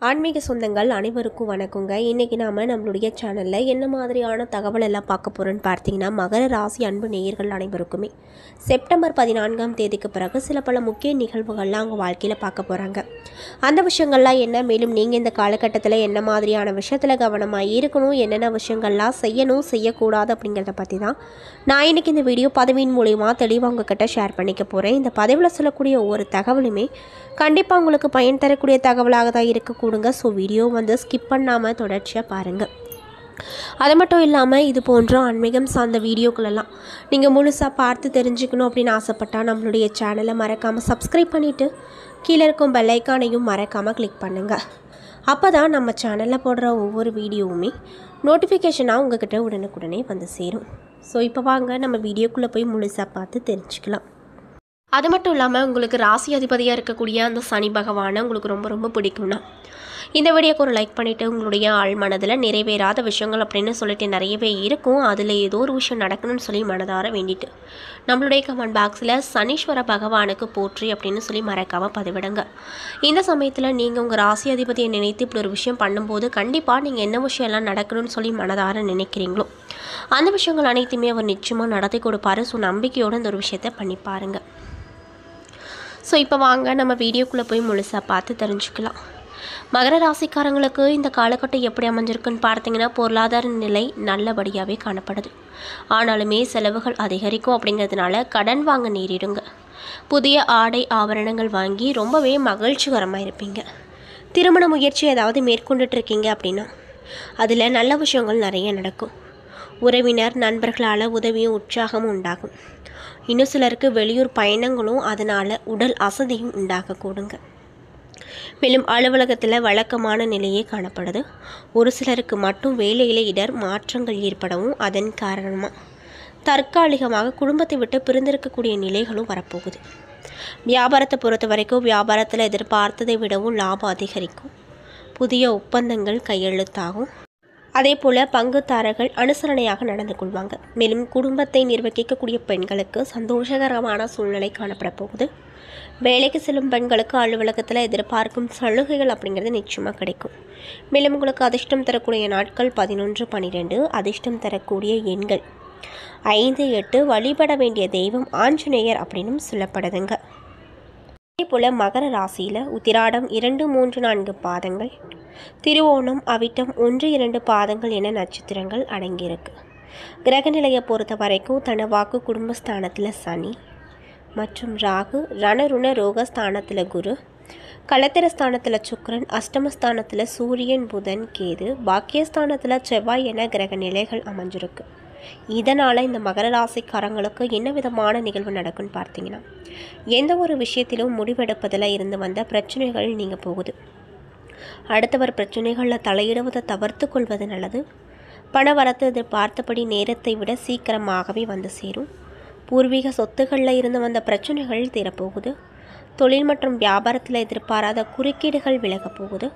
ஆன்மீக சொந்தங்கள் அனைவருக்கும் வணக்கங்க. இன்றைக்கி நாம் நம்மளுடைய சேனலில் என்ன மாதிரியான தகவல் எல்லாம் பார்க்க போகிறோன்னு பார்த்தீங்கன்னா, மகர ராசி அன்பு நேயர்கள் அனைவருக்குமே செப்டம்பர் 14ஆம் தேதிக்கு பிறகு சில பல முக்கிய நிகழ்வுகள்லாம் அவங்க வாழ்க்கையில் பார்க்க போகிறாங்க. அந்த விஷயங்கள்லாம் என்ன, மேலும் நீங்கள் இந்த காலகட்டத்தில் என்ன மாதிரியான விஷயத்தில் கவனமாக இருக்கணும், என்னென்ன விஷயங்கள்லாம் செய்யணும் செய்யக்கூடாது அப்படிங்கிறத பற்றி தான் நான் இன்றைக்கி இந்த வீடியோ பதிவின் மூலிமா தெளிவாக உங்ககிட்ட ஷேர் பண்ணிக்க போகிறேன். இந்த பதிவில் சொல்லக்கூடிய ஒவ்வொரு தகவலுமே கண்டிப்பாக உங்களுக்கு பயன் தரக்கூடிய தகவலாக தான் இருக்கக்கூடுங்க. ஸோ வீடியோ ஸ்கிப் பண்ணாமல் தொடர்ச்சியாக பாருங்கள். அது மட்டும் இல்லாமல் இது போன்ற ஆன்மீகம் சார்ந்த வீடியோக்களெல்லாம் நீங்கள் முழுசாக பார்த்து தெரிஞ்சுக்கணும் அப்படின்னு ஆசைப்பட்டால் நம்மளுடைய சேனலை மறக்காமல் சப்ஸ்கிரைப் பண்ணிவிட்டு கீழே இருக்கும் பெல் ஐக்கானையும் மறக்காமல் கிளிக் பண்ணுங்கள். அப்போ தான் நம்ம சேனலில் போடுற ஒவ்வொரு வீடியோவுமே நோட்டிஃபிகேஷனாக உங்கள்கிட்ட உடனுக்குடனே வந்து சேரும். ஸோ இப்போ வாங்க நம்ம வீடியோக்குள்ளே போய் முழுசாக பார்த்து தெரிஞ்சுக்கலாம். அது மட்டும் இல்லாமல் உங்களுக்கு ராசி அதிபதியாக இருக்கக்கூடிய அந்த சனி பகவானை உங்களுக்கு ரொம்ப ரொம்ப பிடிக்கும்னா இந்த வீடியோக்கு ஒரு லைக் பண்ணிவிட்டு, உங்களுடைய ஆள் மனதில் நிறைவேறாத விஷயங்கள் அப்படின்னு சொல்லிட்டு நிறையவே இருக்கும், அதில் ஏதோ ஒரு விஷயம் நடக்கணும்னு சொல்லி மனதார வேண்டிட்டு நம்மளுடைய கமெண்ட் பாக்ஸில் சனீஸ்வர பகவானுக்கு போற்றி அப்படின்னு சொல்லி மறக்காமல் பதிவிடுங்க. இந்த சமயத்தில் நீங்கள் உங்கள் ராசி அதிபதியை நினைத்து இப்படி ஒரு விஷயம் பண்ணும்போது கண்டிப்பாக நீங்கள் என்ன விஷயம்லாம் நடக்கணும்னு சொல்லி மனதார நினைக்கிறீங்களோ அந்த விஷயங்கள் அனைத்துமே அவர் நிச்சயமாக நடத்தி கொடுப்பாரு. ஸோ நம்பிக்கையோடு இந்த ஒரு விஷயத்தை பண்ணி பாருங்கள். ஸோ இப்போ வாங்க நம்ம வீடியோக்குள்ளே போய் முழுசாக பார்த்து தெரிஞ்சுக்கலாம். மகர ராசிக்காரங்களுக்கு இந்த காலகட்டம் எப்படி அமைஞ்சிருக்குன்னு பார்த்தீங்கன்னா, பொருளாதார நிலை நல்லபடியாகவே காணப்படுது. ஆனாலுமே செலவுகள் அதிகரிக்கும் அப்படிங்கிறதுனால கடன் வாங்க நேரிடுங்க. புதிய ஆடை ஆபரணங்கள் வாங்கி ரொம்பவே மகிழ்ச்சிகரமாக இருப்பீங்க. திருமண முயற்சி ஏதாவது மேற்கொண்டுட்டு இருக்கீங்க அப்படின்னா அதில் நல்ல விஷயங்கள் நிறைய நடக்கும். உறவினர் நண்பர்களால் உதவியும் உற்சாகமும் உண்டாகும். இன்னும் சிலருக்கு வெளியூர் பயணங்களும் அதனால் உடல் அசதியும் உண்டாகக்கூடுங்க. மேலும் அலுவலகத்தில் வழக்கமான நிலையே காணப்படுது. ஒரு சிலருக்கு மட்டும் வேலையில் இடர் மாற்றங்கள் ஏற்படவும் அதன் காரணமாக தற்காலிகமாக குடும்பத்தை விட்டு பிரிந்திருக்கக்கூடிய நிலைகளும் வரப்போகுது. வியாபாரத்தை பொறுத்த வரைக்கும் வியாபாரத்தில் எதிர்பார்த்ததை விடவும் லாபம் அதிகரிக்கும். புதிய ஒப்பந்தங்கள் கையெழுத்தாகும். அதே போல் பங்குதாரர்கள் அனுசரணையாக நடந்து கொள்வாங்க. மேலும் குடும்பத்தை நிர்வகிக்கக்கூடிய பெண்களுக்கு சந்தோஷகரமான சூழ்நிலை காணப்பட போகுது. வேலைக்கு செல்லும் பெண்களுக்கு அலுவலகத்தில் எதிர்பார்க்கும் சலுகைகள் அப்படிங்கிறது நிச்சயமாக கிடைக்கும். மேலும் உங்களுக்கு அதிர்ஷ்டம் தரக்கூடிய நாட்கள் 11, 12. அதிர்ஷ்டம் தரக்கூடிய எண்கள் 5, 8. வழிபட வேண்டிய தெய்வம் ஆஞ்சநேயர் அப்படின்னும் சொல்லப்படுதுங்க. அதே போல் மகர ராசியில் உத்திராடம் 2, 3, 4 பாதங்கள், திருவோணம் அவிட்டம் 1, 2 பாதங்கள் என நட்சத்திரங்கள் அடங்கியிருக்கு. கிரகநிலையை பொறுத்த வரைக்கும் தனவாக்கு குடும்பஸ்தானத்தில் சனி மற்றும் ராகு, ரணருண ரோகஸ்தானத்தில் குரு, கலத்திரஸ்தானத்தில் சுக்கிரன், அஷ்டமஸ்தானத்தில் சூரியன், புதன், கேது, பாக்கியஸ்தானத்தில் செவ்வாய் என கிரக நிலைகள் அமைஞ்சிருக்கு. இதனால் இந்த மகர ராசிக்காரங்களுக்கு என்ன விதமான நிகழ்வு நடக்குன்னு பார்த்தீங்கன்னா, எந்த ஒரு விஷயத்திலும் முடிவெடுப்பதில் இருந்து வந்த பிரச்சனைகள் நீங்கள் போகுது. அடுத்தவர் பிரச்சனைகளில் தலையிடுவதை தவிர்த்து கொள்வது நல்லது. பண வரத்து எதிர்பார்த்தபடி நேரத்தை விட சீக்கிரமாகவே வந்து சேரும். பூர்வீக சொத்துக்களில் இருந்து வந்த பிரச்சனைகள் தீரப்போகுது. தொழில் மற்றும் வியாபாரத்தில் எதிர்பாராத குறுக்கீடுகள் விலகப் போகுது.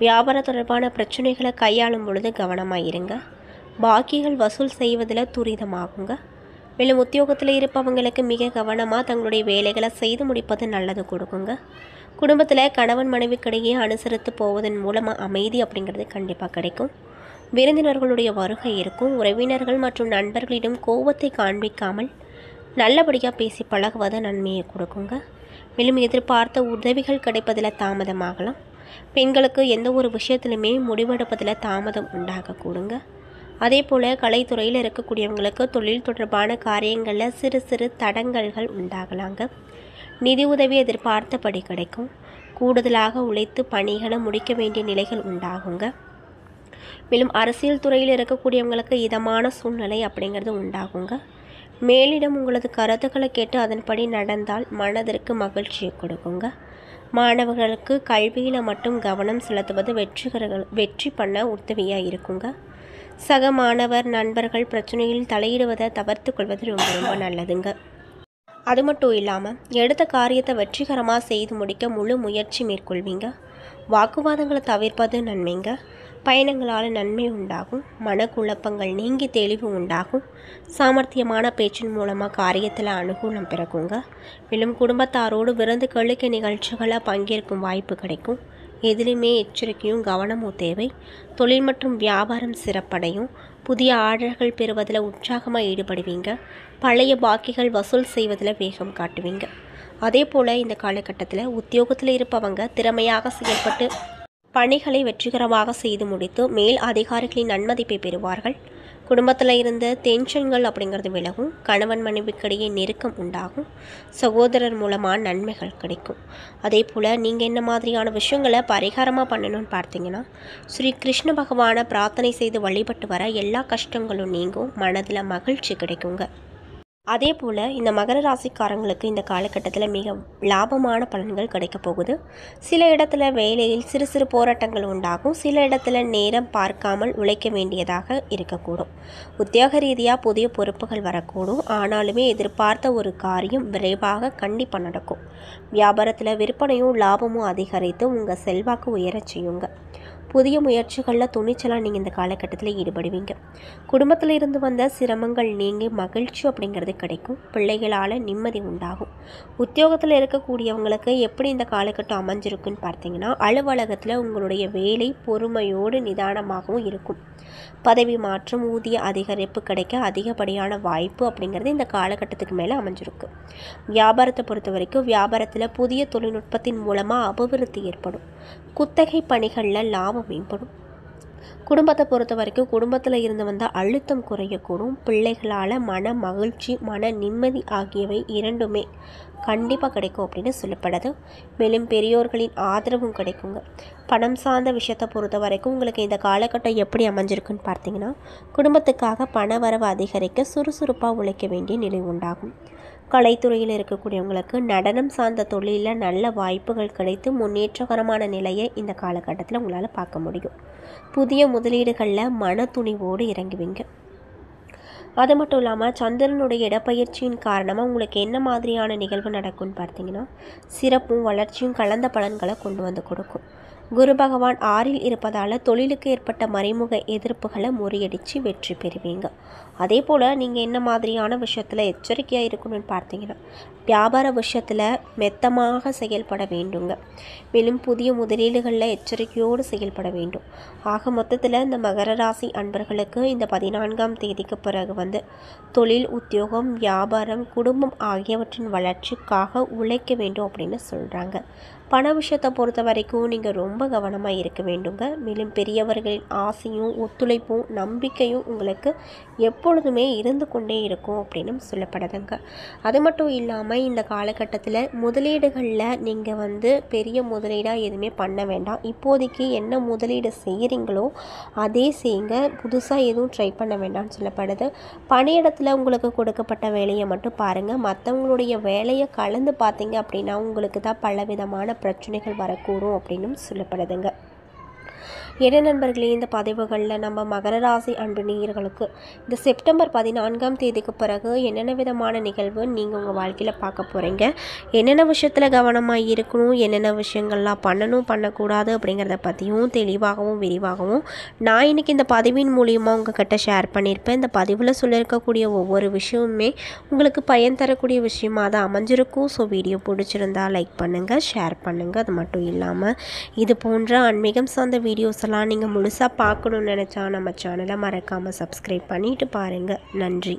வியாபார தொடர்பான பிரச்சனைகளை கையாளும் பொழுது கவனமாக இருங்க. பாக்கிகள் வசூல் செய்வதில் துரிதமாகுங்க. மேலும் உத்தியோகத்தில் இருப்பவங்களுக்கு மிக கவனமாக தங்களுடைய வேலைகளை செய்து முடிப்பது நல்லது கொடுக்குங்க. குடும்பத்தில் கணவன் மனைவிக்கிடையே அனுசரித்து போவதன் மூலமாக அமைதி அப்படிங்கிறது கண்டிப்பாக கிடைக்கும். விருந்தினர்களுடைய வருகை இருக்கும். உறவினர்கள் மற்றும் நண்பர்களிடம் கோபத்தை காண்பிக்காமல் நல்லபடியாக பேசி பழகுவது நன்மையை கொடுக்குங்க. மேலும் எதிர்பார்த்த உதவிகள் கிடைப்பதில் தாமதமாகலாம். பெண்களுக்கு எந்த ஒரு விஷயத்திலுமே முடிவெடுப்பதில் தாமதம் உண்டாகக்கூடுங்க. அதே போல் கலைத்துறையில் இருக்கக்கூடியவங்களுக்கு தொழில் தொடர்பான காரியங்களில் சிறு சிறு தடங்கல்கள் உண்டாகலாங்க. நிதி உதவி எதிர்பார்த்தபடி கிடைக்கும். கூடுதலாக உழைத்து பணிகளை முடிக்க வேண்டிய நிலைகள் உண்டாகுங்க. மேலும் அரசியல் துறையில் இருக்கக்கூடியவங்களுக்கு இதமான சூழ்நிலை அப்படிங்கிறது உண்டாகுங்க. மேலிடம் உங்களது கருத்துக்களை கேட்டு அதன்படி நடந்தால் மனதிற்கு மகிழ்ச்சியை கொடுக்குங்க. மாணவர்களுக்கு கல்வியில் மட்டும் கவனம் செலுத்துவது வெற்றி பண்ண உதவியாக இருக்குங்க. சக மாணவர் நண்பர்கள் பிரச்சனையில் தலையிடுவதை தவிர்த்து கொள்வது ரொம்ப ரொம்ப நல்லதுங்க. அது மட்டும் இல்லாமல் எடுத்த காரியத்தை வெற்றிகரமாக செய்து முடிக்க முழு முயற்சி மேற்கொள்வீங்க. வாக்குவாதங்களை தவிர்ப்பது நன்மைங்க. பயணங்களால் நன்மை உண்டாகும். மனக்குழப்பங்கள் நீங்கி தெளிவு உண்டாகும். சாமர்த்தியமான பேச்சின் மூலமாக காரியத்தில் அனுகூலம் பிறக்குங்க. மேலும் குடும்பத்தாரோடு விருந்து கழிக்க நிகழ்ச்சிகளை பங்கேற்கும் வாய்ப்பு கிடைக்கும். எதிலுமே எச்சரிக்கையும் கவனமும் தேவை. தொழில் மற்றும் வியாபாரம் சிறப்படையும். புதிய ஆர்டர்கள் பெறுவதில் உற்சாகமாக ஈடுபடுவீங்க. பழைய பாக்கிகள் வசூல் செய்வதில் வேகம் காட்டுவீங்க. அதே போல் இந்த காலகட்டத்தில் உத்தியோகத்தில் இருப்பவங்க திறமையாக செயல்பட்டு பணிகளை வெற்றிகரமாக செய்து முடித்து மேல் அதிகாரிகளின் நன்மதிப்பை பெறுவார்கள். குடும்பத்தில் இருந்த டென்ஷன்கள் அப்படிங்கிறது விலகும். கணவன் மனைவிக்கிடையே நெருக்கம் உண்டாகும். சகோதரர் மூலமாக நன்மைகள் கிடைக்கும். அதே போல் நீங்கள் என்ன மாதிரியான விஷயங்களை பரிகாரமாக பண்ணணும்னு பார்த்தீங்கன்னா, ஸ்ரீ கிருஷ்ண பகவானை பிரார்த்தனை செய்து வழிபட்டு வர எல்லா கஷ்டங்களும் நீங்கும். மனதில் மகிழ்ச்சி கிடைக்குங்க. அதே போல் இந்த மகர ராசிக்காரங்களுக்கு இந்த காலகட்டத்தில் மிக லாபமான பலன்கள் கிடைக்க போகுது. சில இடத்துல வேலையில் சிறு சிறு போராட்டங்கள் உண்டாகும். சில இடத்துல நேரம் பார்க்காமல் உழைக்க வேண்டியதாக இருக்கக்கூடும். உத்தியோக ரீதியாக புதிய பொறுப்புகள் வரக்கூடும். ஆனாலுமே எதிர்பார்த்த ஒரு காரியம் விரைவாக கண்டிப்பாக நடக்கும். வியாபாரத்தில் விற்பனையும் லாபமும் அதிகரித்து உங்கள் செல்வாக்கு உயரச் செய்யுங்க. புதிய முயற்சிகளில் துணிச்சலாக நீங்கள் இந்த காலகட்டத்தில் ஈடுபடுவீங்க. குடும்பத்தில் இருந்து வந்த சிரமங்கள் நீங்கி மகிழ்ச்சி அப்படிங்கிறது கிடைக்கும். பிள்ளைகளால் நிம்மதி உண்டாகும். உத்தியோகத்தில் இருக்கக்கூடியவங்களுக்கு எப்படி இந்த காலகட்டம் அமைஞ்சிருக்குன்னு பார்த்தீங்கன்னா, அலுவலகத்தில் உங்களுடைய வேலை பொறுமையோடு நிதானமாகவும் இருக்கும். பதவி மாற்றம், ஊதிய அதிகரிப்பு கிடைக்க அதிகப்படியான வாய்ப்பு அப்படிங்கிறது இந்த காலகட்டத்துக்கு மேலே அமைஞ்சிருக்கு. வியாபாரத்தை பொறுத்த வரைக்கும் வியாபாரத்தில் புதிய தொழில்நுட்பத்தின் மூலமாக அபிவிருத்தி ஏற்படும். குத்தகை பணிகளில் லாபம் மேம்படும். குடும்பத்தை பொறுத்த வரைக்கும் குடும்பத்தில் இருந்து வந்த அழுத்தம் குறையக்கூடும். பிள்ளைகளால் மன மகிழ்ச்சி, மன நிம்மதி ஆகியவை இரண்டுமே கண்டிப்பாக கிடைக்கும் அப்படின்னு சொல்லப்படுது. மேலும் பெரியோர்களின் ஆதரவும் கிடைக்குங்க. பணம் சார்ந்த விஷயத்தை பொறுத்த வரைக்கும் உங்களுக்கு இந்த காலகட்டம் எப்படி அமைஞ்சிருக்குன்னு பார்த்தீங்கன்னா, குடும்பத்துக்காக பண வரவு அதிகரிக்க சுறுசுறுப்பாக உழைக்க வேண்டிய நிலை உண்டாகும். கலைத்துறையில் இருக்கக்கூடியவங்களுக்கு நடனம் சார்ந்த தொழிலில் நல்ல வாய்ப்புகள் கிடைத்து முன்னேற்றகரமான நிலையை இந்த காலகட்டத்தில் உங்களால் பார்க்க முடியும். புதிய முதலீடுகளில் மன துணிவோடு இறங்குவீங்க. அது மட்டும் இல்லாமல் சந்திரனுடைய இடப்பெயர்ச்சியின் காரணமாக உங்களுக்கு என்ன மாதிரியான நிகழ்வு நடக்கும்னு பார்த்தீங்கன்னா, சிறப்பும் வளர்ச்சியும் கலந்த பலன்களை கொண்டு வந்து கொடுக்கும். குரு பகவான் 6ல் இருப்பதால் தொழிலுக்கு ஏற்பட்ட மறைமுக எதிர்ப்புகளை முறியடித்து வெற்றி பெறுவீங்க. அதே போல் நீங்கள் என்ன மாதிரியான விஷயத்தில் எச்சரிக்கையாக இருக்கணும்னு பார்த்தீங்கன்னா, வியாபார விஷயத்தில் மெத்தமாக செயல்பட வேண்டுங்க. மேலும் புதிய முதலீடுகளில் எச்சரிக்கையோடு செயல்பட வேண்டும். ஆக மொத்தத்தில் இந்த மகர ராசி அன்பர்களுக்கு இந்த 14ஆம் தேதிக்கு பிறகு தொழில், உத்தியோகம், வியாபாரம், குடும்பம் ஆகியவற்றின் வளர்ச்சிக்காக உழைக்க வேண்டும் அப்படின்னு சொல்கிறாங்க. பண விஷயத்தை பொறுத்த வரைக்கும் நீங்கள் ரொம்ப கவனமாக இருக்க வேண்டுங்க. மேலும் பெரியவர்களின் ஆசையும் ஒத்துழைப்பும் நம்பிக்கையும் உங்களுக்கு எப்பொழுதுமே இருந்து கொண்டே இருக்கும் அப்படின்னு சொல்லப்படுதுங்க. அது மட்டும் இல்லாமல் இந்த காலகட்டத்தில் முதலீடுகளில் நீங்கள் பெரிய முதலீடாக எதுவுமே பண்ண வேண்டாம். இப்போதைக்கு என்ன முதலீடு செய்கிறீங்களோ அதே செய்யுங்க. புதுசாக எதுவும் ட்ரை பண்ண வேண்டாம்னு சொல்லப்படுது. பணியிடத்தில் உங்களுக்கு கொடுக்கப்பட்ட வேலையை மட்டும் பாருங்கள். மற்றவங்களுடைய வேலையை கலந்து பார்த்தீங்க அப்படின்னா உங்களுக்கு தான் பலவிதமான பிரச்சனைகள் வரக்கூடும் அப்படின்னு சொல்லப்படுதுங்க. என்ன நண்பர்களே, இந்த பதிவுகளில் நம்ம மகர ராசி அன்பு நேயர்களுக்கு இந்த செப்டம்பர் 14ஆம் தேதிக்கு பிறகு என்னென்ன விதமான நிகழ்வு நீங்கள் உங்கள் வாழ்க்கையில் பார்க்க போகிறீங்க, என்னென்ன விஷயத்தில் கவனமாக இருக்கணும், என்னென்ன விஷயங்கள்லாம் பண்ணணும் பண்ணக்கூடாது அப்படிங்கிறத பற்றியும் தெளிவாகவும் விரிவாகவும் நான் இன்றைக்கி இந்த பதிவின் மூலியமாக உங்கள்கிட்ட ஷேர் பண்ணியிருப்பேன். இந்த பதிவில் சொல்லியிருக்கக்கூடிய ஒவ்வொரு விஷயமுமே உங்களுக்கு பயன் தரக்கூடிய விஷயமாக தான் அமைஞ்சிருக்கும். ஸோ வீடியோ பிடிச்சிருந்தா லைக் பண்ணுங்கள், ஷேர் பண்ணுங்கள். அது மட்டும் இல்லாமல் இது போன்ற ஆன்மீகம் சார்ந்த வீடியோஸ் நீங்கள் முழுசாக பார்க்கணுன்னு நினச்சா நம்ம சேனலை மறக்காமல் சப்ஸ்கிரைப் பண்ணிவிட்டு பாருங்கள். நன்றி.